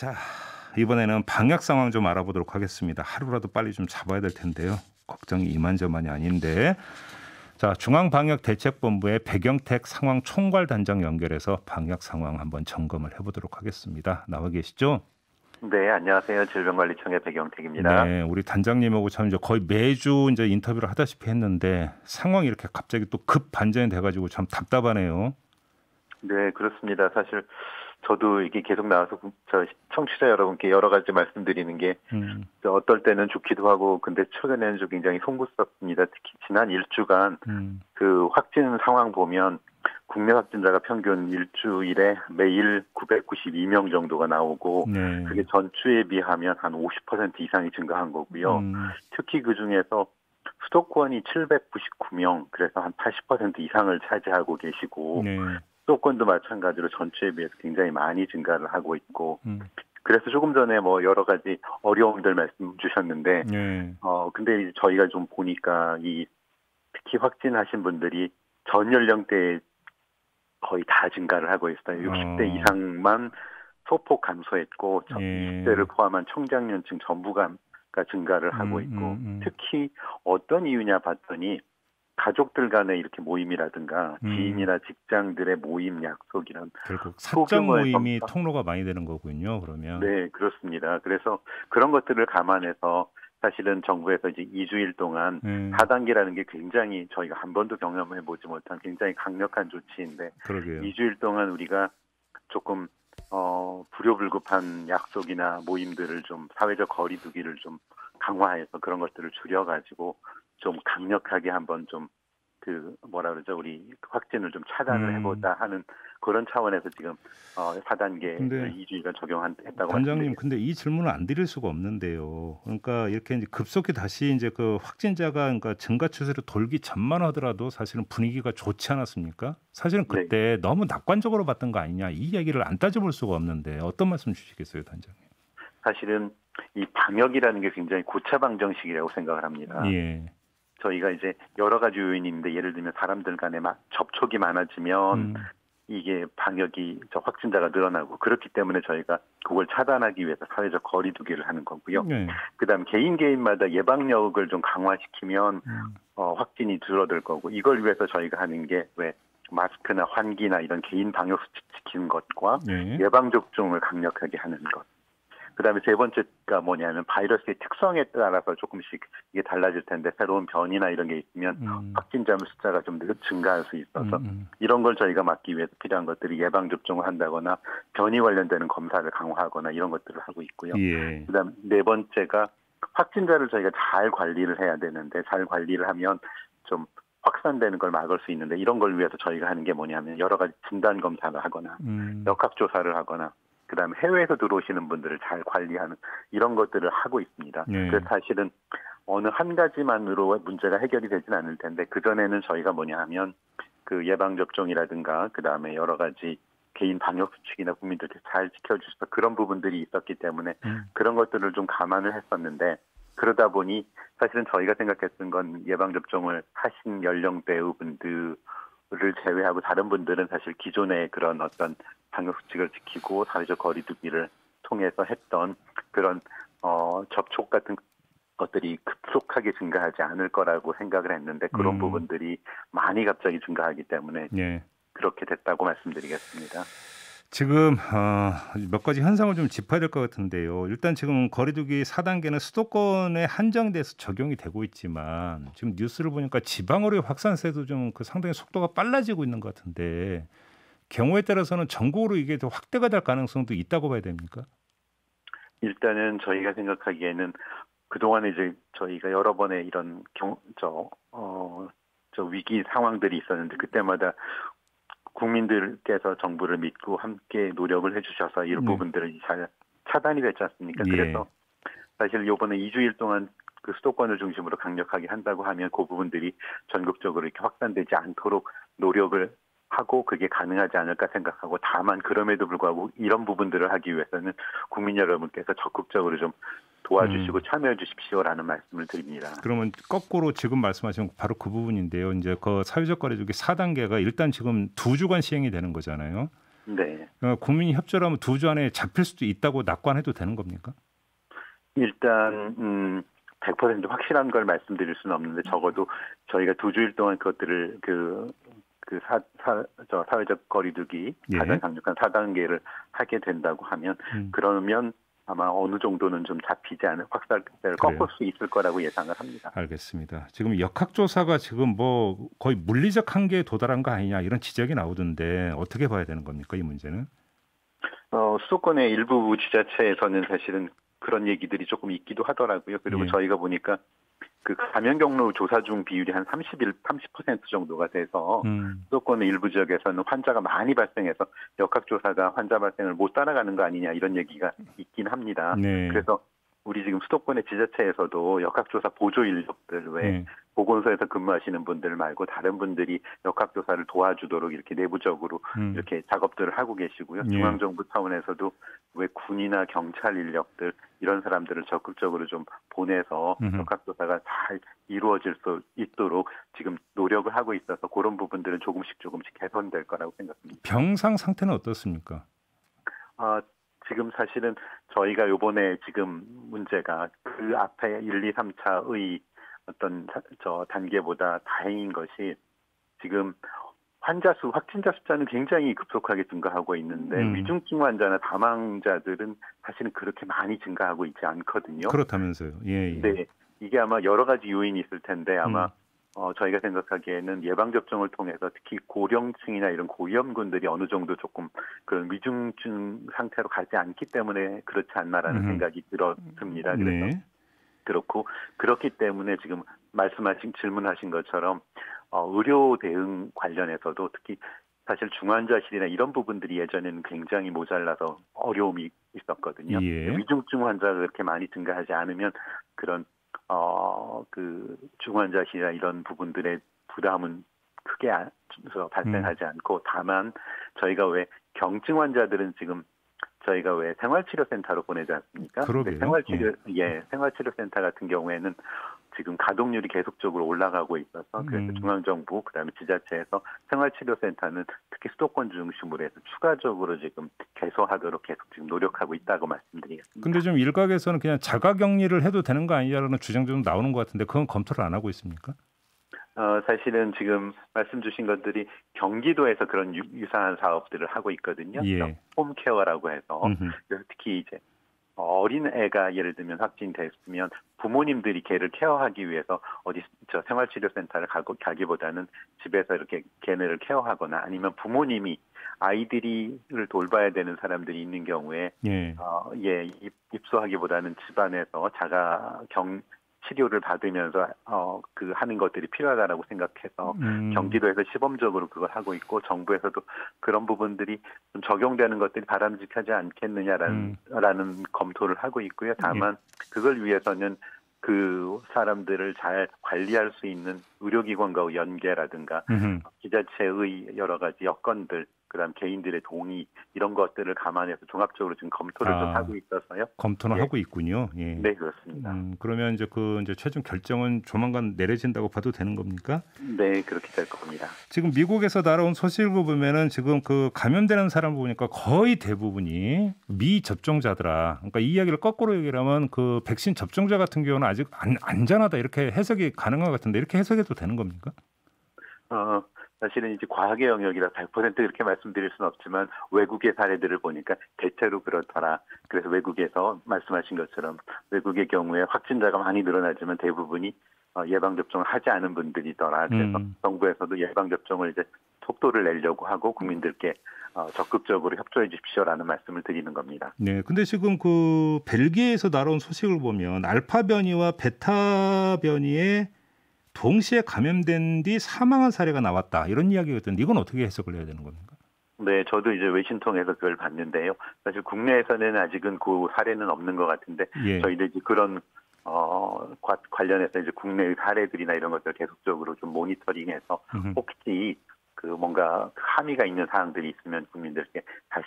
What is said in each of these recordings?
자, 이번에는 방역 상황 좀 알아보도록 하겠습니다. 하루라도 빨리 좀 잡아야 될 텐데요. 걱정이 이만저만이 아닌데. 자, 중앙방역대책본부의 백영택 상황총괄단장 연결해서 방역 상황 한번 점검을 해보도록 하겠습니다. 나와 계시죠? 네, 안녕하세요. 질병관리청의 백영택입니다. 네, 우리 단장님하고 참 이제 거의 매주 이제 인터뷰를 하다시피 했는데 상황이 이렇게 갑자기 또 급 반전이 돼가지고 참 답답하네요. 네, 그렇습니다. 사실 저도 이게 계속 나와서 저 청취자 여러분께 여러 가지 말씀드리는 게 어떨 때는 좋기도 하고 근데 최근에는 좀 굉장히 송구스럽습니다. 특히 지난 일주간 그 확진 상황 보면 국내 확진자가 평균 일주일에 매일 992명 정도가 나오고 네. 그게 전주에 비하면 한 50% 이상이 증가한 거고요. 특히 그중에서 수도권이 799명, 그래서 한 80% 이상을 차지하고 계시고 네. 수도권도 마찬가지로 전주에 비해서 굉장히 많이 증가를 하고 있고 그래서 조금 전에 뭐 여러 가지 어려움들 말씀 주셨는데 네. 근데 이제 저희가 좀 보니까 이 특히 확진하신 분들이 전 연령대에 거의 다 증가를 하고 있어요. 60대 이상만 소폭 감소했고 20대를 포함한 청장년층 전부가 증가를 하고 있고 특히 어떤 이유냐 봤더니 가족들 간의 이렇게 모임이라든가 지인이나 직장들의 모임 약속이란 결국 사적 모임이 통로가 많이 되는 거군요. 그러면 네, 그렇습니다. 그래서 그런 것들을 감안해서 사실은 정부에서 이제 2주일 동안 4단계라는 게 굉장히 저희가 한 번도 경험해 보지 못한 굉장히 강력한 조치인데 그러게요. 2주일 동안 우리가 조금 불효불급한 약속이나 모임들을 좀 사회적 거리두기를 좀 강화해서 그런 것들을 줄여가지고 좀 강력하게 한번 좀 우리 확진을 좀 차단을 해보자 하는 그런 차원에서 지금 4단계를 2주일간 적용했다고 단장님, 말씀드리겠습니다. 근데 이 질문을 안 드릴 수가 없는데요. 그러니까 이렇게 이제 급속히 다시 이제 그 확진자가 그러니까 증가 추세로 돌기 전만 하더라도 사실은 분위기가 좋지 않았습니까? 사실은 그때 너무 낙관적으로 봤던 거 아니냐 이 얘기를 안 따져볼 수가 없는데 어떤 말씀 주시겠어요, 단장님? 사실은 이 방역이라는 게 굉장히 고차방정식이라고 생각을 합니다. 예. 저희가 이제 여러 가지 요인이 있는데 예를 들면 사람들 간에 접촉이 많아지면 이게 방역이 확진자가 늘어나고 그렇기 때문에 저희가 그걸 차단하기 위해서 사회적 거리두기를 하는 거고요. 그다음 개인마다 예방력을 좀 강화시키면 확진이 줄어들 거고 이걸 위해서 저희가 하는 게 왜 마스크나 환기나 이런 개인 방역 수칙 지키는 것과 예방 접종을 강력하게 하는 것. 그다음에 세 번째가 뭐냐면 바이러스의 특성에 따라서 조금씩 이게 달라질 텐데 새로운 변이나 이런 게 있으면 확진자 숫자가 좀 증가할 수 있어서 이런 걸 저희가 막기 위해서 필요한 것들이 예방 접종을 한다거나 변이 관련되는 검사를 강화하거나 이런 것들을 하고 있고요. 그다음 네 번째가 확진자를 저희가 잘 관리를 해야 되는데 잘 관리를 하면 좀 확산되는 걸 막을 수 있는데 이런 걸 위해서 저희가 하는 게 뭐냐면 여러 가지 진단 검사를 하거나 역학조사를 하거나 그다음에 해외에서 들어오시는 분들을 잘 관리하는 이런 것들을 하고 있습니다. 그래서 사실은 어느 한 가지만으로 문제가 해결이 되지는 않을 텐데 그전에는 저희가 뭐냐 하면 그 예방접종이라든가 그다음에 여러 가지 개인 방역 수칙이나 국민들께 잘 지켜주셔서 그런 부분들이 있었기 때문에 그런 것들을 좀 감안을 했었는데 그러다 보니 사실은 저희가 생각했던 건 예방접종을 하신 연령대의 분들을 제외하고 다른 분들은 사실 기존의 그런 어떤 방역 수칙을 지키고 사회적 거리두기를 통해서 했던 그런 접촉 같은 것들이 급속하게 증가하지 않을 거라고 생각을 했는데 그런 부분들이 많이 갑자기 증가하기 때문에 그렇게 됐다고 말씀드리겠습니다. 지금 몇 가지 현상을 좀 짚어야 될 것 같은데요. 일단 지금 거리두기 4단계는 수도권에 한정돼서 적용이 되고 있지만 지금 뉴스를 보니까 지방으로의 확산세도 좀 그 상당히 속도가 빨라지고 있는 것 같은데 경우에 따라서는 전국으로 이게 더 확대가 될 가능성도 있다고 봐야 됩니까? 일단은 저희가 생각하기에는 그동안에 이제 저희가 여러 번의 이런 위기 상황들이 있었는데 그때마다 국민들께서 정부를 믿고 함께 노력을 해주셔서 이런 부분들이 잘 차단이 됐지 않습니까? 그래서 사실 이번에 2주일 동안 그 수도권을 중심으로 강력하게 한다고 하면 그 부분들이 전국적으로 이렇게 확산되지 않도록 노력을 하고 그게 가능하지 않을까 생각하고 다만 그럼에도 불구하고 이런 부분들을 하기 위해서는 국민 여러분께서 적극적으로 좀 도와주시고 참여해 주십시오라는 말씀을 드립니다. 그러면 거꾸로 지금 말씀하신 바로 그 부분인데요. 이제 그 사회적 거리두기 4단계가 일단 지금 2주간 시행이 되는 거잖아요. 네. 국민이 협조를 하면 2주 안에 잡힐 수도 있다고 낙관해도 되는 겁니까? 일단 100% 확실한 걸 말씀드릴 수는 없는데 적어도 저희가 2주일 동안 그것들을 사회적 거리두기 예. 가장 강력한 4단계를 하게 된다고 하면 그러면 아마 어느 정도는 좀 잡히지 않은 확산세를 꺾을 수 있을 거라고 예상을 합니다. 알겠습니다. 지금 역학조사가 지금 뭐 거의 물리적 한계에 도달한 거 아니냐 이런 지적이 나오던데 어떻게 봐야 되는 겁니까, 이 문제는? 수도권의 일부 지자체에서는 사실은 그런 얘기들이 조금 있기도 하더라고요. 그리고 예. 저희가 보니까 그 감염 경로 조사 중 비율이 한 30% 정도가 돼서 수도권의 일부 지역에서는 환자가 많이 발생해서 역학조사가 환자 발생을 못 따라가는 거 아니냐 이런 얘기가 있긴 합니다. 네. 그래서 우리 지금 수도권의 지자체에서도 역학조사 보조 인력들 외에 보건소에서 근무하시는 분들 말고 다른 분들이 역학조사를 도와주도록 이렇게 내부적으로 이렇게 작업들을 하고 계시고요. 중앙정부 차원에서도 왜 군이나 경찰 인력들 이런 사람들을 적극적으로 좀 보내서 역학조사가 잘 이루어질 수 있도록 지금 노력을 하고 있어서 그런 부분들은 조금씩 개선될 거라고 생각합니다. 병상 상태는 어떻습니까? 지금 사실은 저희가 요번에 지금 문제가 그 앞에 1, 2, 3차의 어떤 단계보다 다행인 것이 지금 확진자 숫자는 굉장히 급속하게 증가하고 있는데 위중증 환자나 사망자들은 사실은 그렇게 많이 증가하고 있지 않거든요. 그렇다면서요. 예. 네, 이게 아마 여러 가지 요인이 있을 텐데 아마 저희가 생각하기에는 예방접종을 통해서 특히 고령층이나 이런 고위험군들이 어느 정도 조금 그런 위중증 상태로 가지 않기 때문에 그렇지 않나라는 생각이 들었습니다. 그래서 그렇기 때문에 지금 질문하신 것처럼 의료 대응 관련해서도 특히 사실 중환자실이나 이런 부분들이 예전에는 굉장히 모자라서 어려움이 있었거든요. 예. 위중증 환자가 그렇게 많이 증가하지 않으면 그런 중환자실이나 이런 부분들의 부담은 크게 발생하지 않고 다만 저희가 왜 경증 환자들은 지금 저희가 왜 생활치료센터로 보내지 않습니까? 그러게요. 생활치료센터 같은 경우에는 지금 가동률이 계속적으로 올라가고 있어서 그래서 중앙정부 그다음에 지자체에서 생활치료센터는 특히 수도권 중심으로 해서 추가적으로 지금 개소하도록 계속 지금 노력하고 있다고 말씀드리겠습니다. 근데 좀 일각에서는 그냥 자가격리를 해도 되는 거 아니냐라는 주장 좀 나오는 것 같은데 그건 검토를 안 하고 있습니까? 사실은 지금 말씀 주신 것들이 경기도에서 그런 유사한 사업들을 하고 있거든요. 예. 홈케어라고 해서 그래서 특히 이제 어린 애가 예를 들면 확진됐으면 부모님들이 걔를 케어하기 위해서 생활치료센터를 가기보다는 집에서 이렇게 걔네를 케어하거나 아니면 부모님이 아이들을 돌봐야 되는 사람들이 있는 경우에 입소하기보다는 집안에서 치료를 받으면서 하는 것들이 필요하다라고 생각해서 경기도에서 시범적으로 그걸 하고 있고 정부에서도 그런 부분들이 좀 적용되는 것들이 바람직하지 않겠느냐라는 검토를 하고 있고요. 다만 그걸 위해서는 그 사람들을 잘 관리할 수 있는 의료기관과의 연계라든가 지자체의 여러 가지 여건들 그다음 개인들의 동의 이런 것들을 감안해서 종합적으로 지금 검토를 좀 하고 있어서요. 검토는 하고 있군요. 예. 네, 그렇습니다. 그러면 이제 최종 결정은 조만간 내려진다고 봐도 되는 겁니까? 네, 그렇게 될 겁니다. 지금 미국에서 날아온 소식을 보면은 지금 그 감염되는 사람 보니까 거의 대부분이 미접종자더라. 그러니까 이 이야기를 거꾸로 얘기하면 그 백신 접종자 같은 경우는 아직 안전하다 이렇게 해석이 가능한 것 같은데 이렇게 해석해도 되는 겁니까? 사실은 이제 과학의 영역이라 100% 이렇게 말씀드릴 수는 없지만 외국의 사례들을 보니까 대체로 그렇더라. 그래서 외국에서 말씀하신 것처럼 외국의 경우에 확진자가 많이 늘어나지만 대부분이 예방접종을 하지 않은 분들이더라. 그래서 정부에서도 예방접종을 이제 속도를 내려고 하고 국민들께 적극적으로 협조해 주십시오라는 말씀을 드리는 겁니다. 네, 근데 지금 그 벨기에에서 날아온 소식을 보면 알파 변이와 베타 변이에 동시에 감염된 뒤 사망한 사례가 나왔다. 이런 이야기가 있던데 이건 어떻게 해석을 해야 되는 겁니까? 네, 저도 이제 외신 통해서 그걸 봤는데요. 사실 국내에서는 아직은 그 사례는 없는 것 같은데 저희들 이제 그런 관련해서 이제 국내의 사례들이나 이런 것들 계속적으로 좀 모니터링해서 혹시 그 뭔가 함의가 있는 사항들이 있으면 국민들께 다시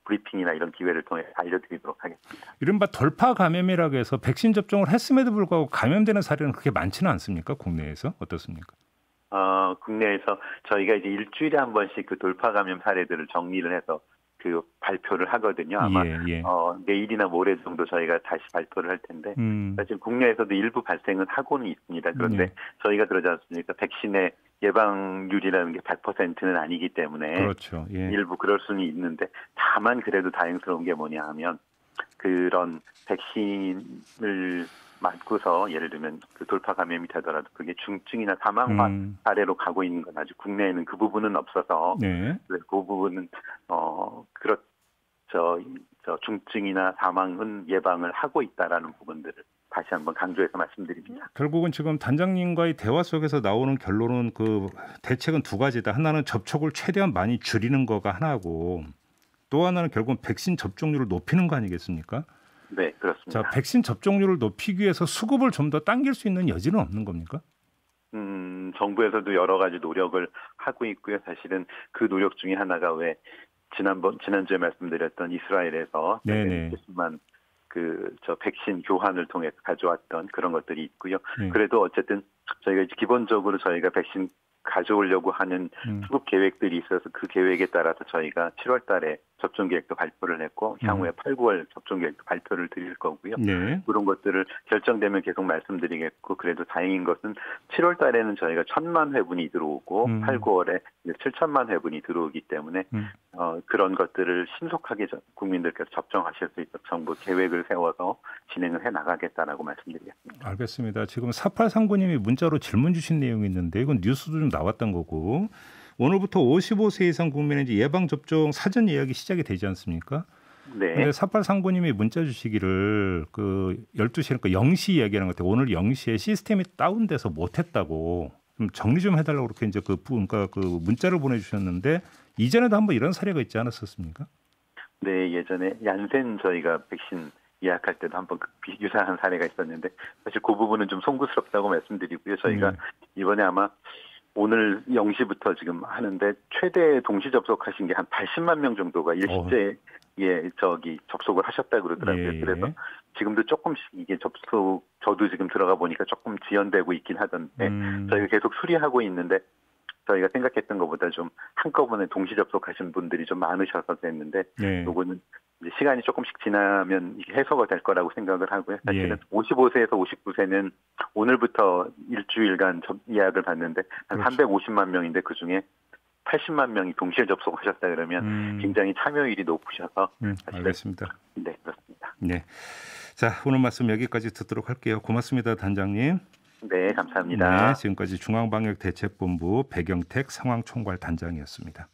브리핑이나 이런 기회를 통해 알려드리도록 하겠습니다. 이른바 돌파 감염이라고 해서 백신 접종을 했음에도 불구하고 감염되는 사례는 그렇게 많지는 않습니까? 국내에서 어떻습니까? 국내에서 저희가 이제 일주일에 한 번씩 그 돌파 감염 사례들을 정리를 해서 그 발표를 하거든요. 아마 예, 예. 내일이나 모레 정도 저희가 다시 발표를 할 텐데 사실 국내에서도 일부 발생은 하고는 있습니다. 그런데 저희가 그러지 않습니까? 백신의 예방률이라는 게 100%는 아니기 때문에 그렇죠. 예. 일부 그럴 수는 있는데 다만 그래도 다행스러운 게 뭐냐 하면 그런 백신을 맞고서 예를 들면 그 돌파 감염이 되더라도 그게 중증이나 사망화 사례로 가고 있는 건 아직 국내에는 그 부분은 없어서 네. 그 부분은 저 중증이나 사망은 예방을 하고 있다라는 부분들을 다시 한번 강조해서 말씀드립니다. 결국은 지금 단장님과의 대화 속에서 나오는 결론은 그 대책은 두 가지다. 하나는 접촉을 최대한 많이 줄이는 거가 하나고 또 하나는 결국은 백신 접종률을 높이는 거 아니겠습니까? 네, 그렇습니다. 자, 백신 접종률을 높이기 위해서 수급을 좀 더 당길 수 있는 여지는 없는 겁니까? 정부에서도 여러 가지 노력을 하고 있고요. 사실은 그 노력 중에 하나가 왜 지난주에 말씀드렸던 이스라엘에서 몇십만 저 백신 교환을 통해서 가져왔던 그런 것들이 있고요. 그래도 어쨌든 저희가 기본적으로 저희가 백신 가져오려고 하는 수급 계획들이 있어서 그 계획에 따라서 저희가 7월 달에 접종 계획도 발표를 했고 향후에 8, 9월 접종 계획도 발표를 드릴 거고요. 네. 그런 것들을 결정되면 계속 말씀드리겠고 그래도 다행인 것은 7월 달에는 저희가 1,000만 회분이 들어오고 8, 9월에 7천만 회분이 들어오기 때문에 그런 것들을 신속하게 국민들께서 접종하실 수 있도록 정부 계획을 세워서 진행을 해나가겠다라고 말씀드리겠습니다. 알겠습니다. 지금 4839님이 문자로 질문 주신 내용이 있는데 이건 뉴스도 좀 나왔던 거고 오늘부터 55세 이상 국민의 예방접종 사전 예약이 시작이 되지 않습니까? 네. 근데 4839님이 문자 주시기를 그 12시니까 0시 이야기하는 것 같아요. 오늘 0시에 시스템이 다운돼서 못했다고 좀 정리 좀 해달라고 그렇게 이제 그러니까 그 문자를 보내주셨는데 이전에도 한번 이런 사례가 있지 않았었습니까? 네, 예전에 얀센 저희가 백신 예약할 때도 한번 유사한 사례가 있었는데 사실 그 부분은 좀 송구스럽다고 말씀드리고요. 저희가 이번에 아마 오늘 0시부터 지금 하는데 최대 동시 접속하신 게 한 80만 명 정도가 일시제에 접속을 하셨다고 그러더라고요. 그래서 지금도 조금씩 이게 저도 지금 들어가 보니까 조금 지연되고 있긴 하던데 저희가 계속 수리하고 있는데 저희가 생각했던 것보다 좀 한꺼번에 동시 접속하신 분들이 좀 많으셔서 됐는데 요거는 이제 시간이 조금씩 지나면 이게 해소가 될 거라고 생각을 하고요. 사실은 55세에서 59세는 오늘부터 일주일간 예약을 받는데 한 350만 명인데 그중에 80만 명이 동시에 접속하셨다 그러면 굉장히 참여율이 높으셔서 알겠습니다. 네, 그렇습니다. 네. 자, 오늘 말씀 여기까지 듣도록 할게요. 고맙습니다, 단장님. 네, 감사합니다. 네, 지금까지 중앙방역대책본부 백영택 상황총괄단장이었습니다.